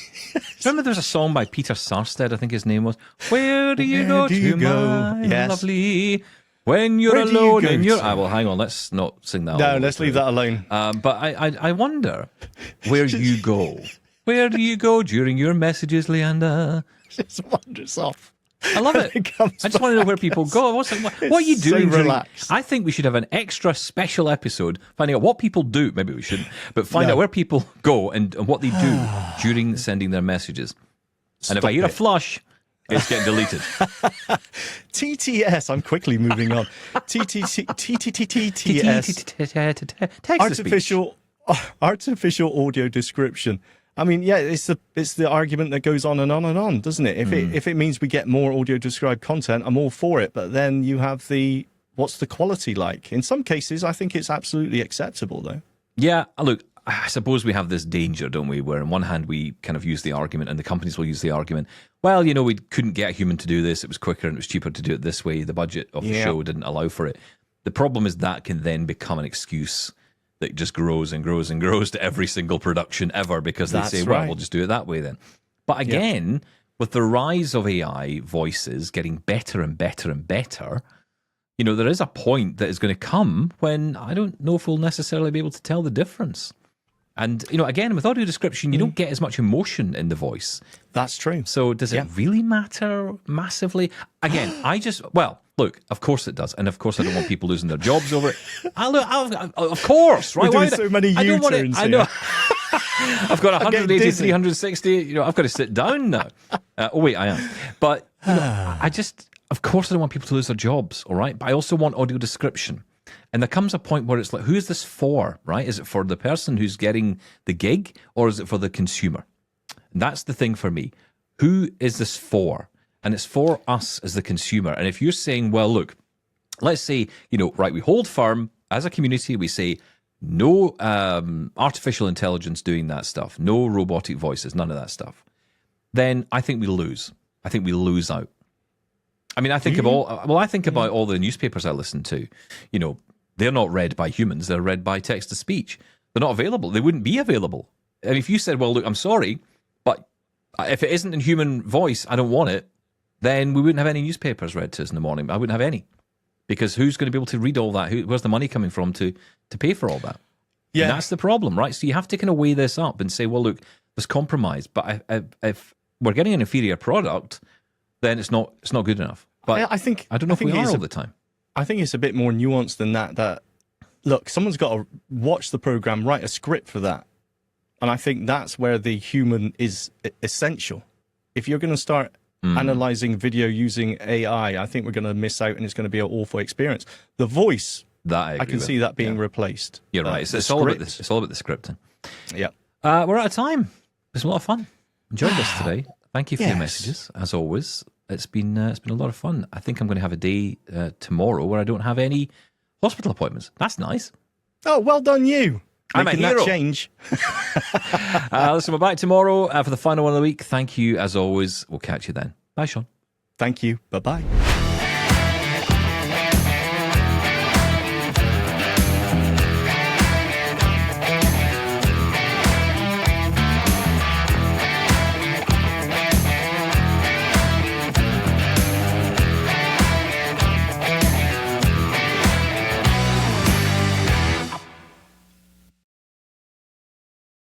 Remember there's a song by Peter Sarstedt, I think his name was, Where do you go to, my lovely, when you're alone in your... Well, hang on, let's not sing that. No, let's leave that alone. But I wonder where you go. Where do you go during your messages, Leander? Just wanders off. I love it. I just want to know where people go. What are you doing? So relaxed. I think we should have an extra special episode finding out what people do. Maybe we shouldn't, but find out where people go and what they do during sending their messages. And if I hear a flush, it's getting deleted. TTS. I'm quickly moving on. TTS. Artificial audio description. I mean, yeah, it's the argument that goes on and on and on, doesn't it? If it means we get more audio described content, I'm all for it. But then you have what's the quality like? In some cases, I think it's absolutely acceptable, though. Yeah, look, I suppose we have this danger, don't we? Where on one hand we kind of use the argument, and the companies will use the argument. Well, we couldn't get a human to do this. It was quicker and it was cheaper to do it this way. The budget of the show didn't allow for it. The problem is that can then become an excuse that just grows and grows and grows to every single production ever, because they say, well, we'll just do it that way then. But again, with the rise of AI voices getting better and better and better, there is a point that is going to come when I don't know if we'll necessarily be able to tell the difference. And, again, with audio description, you don't get as much emotion in the voice. That's true. So does it really matter massively? Again, look, of course it does. And of course I don't want people losing their jobs over it. Of course, right? We're doing so many U-turns I know. I've got 180, 360. I've got to sit down now. Wait, I am. But of course I don't want people to lose their jobs, all right? But I also want audio description. And there comes a point where it's like, who is this for, right? Is it for the person who's getting the gig, or is it for the consumer? And that's the thing for me. Who is this for? And it's for us as the consumer. And if you're saying, well, look, let's say, we hold firm as a community, we say no artificial intelligence doing that stuff, no robotic voices, none of that stuff, then I think we lose. I think we lose out. I mean, I think about all the newspapers I listen to. They're not read by humans. They're read by text-to-speech. They're not available. They wouldn't be available. And if you said, well, look, I'm sorry, but If it isn't in human voice, I don't want it. Then we wouldn't have any newspapers read to us in the morning. I wouldn't have any, because who's going to be able to read all that? Where's the money coming from to pay for all that? Yeah, and that's the problem, right? So you have to kind of weigh this up and say, well, look, there's compromise, but if we're getting an inferior product, then it's not good enough. But I think I don't know if we are all the time. I think it's a bit more nuanced than that. That look, someone's got to watch the program, write a script for that, and I think that's where the human is essential. If you're going to start analyzing video using AI, I think we're going to miss out, and it's going to be an awful experience. The voice, that I can see that being replaced. You're right. It's all about this. It's all about the scripting. Yeah. We're out of time. It's a lot of fun. Enjoyed this today. Thank you for your messages, as always. It's been a lot of fun. I think I'm going to have a day tomorrow where I don't have any hospital appointments. That's nice. Oh, well done, you. I'm a hero. That change. Listen, we're back tomorrow for the final one of the week. Thank you, as always. We'll catch you then. Bye, Shaun. Thank you. Bye-bye.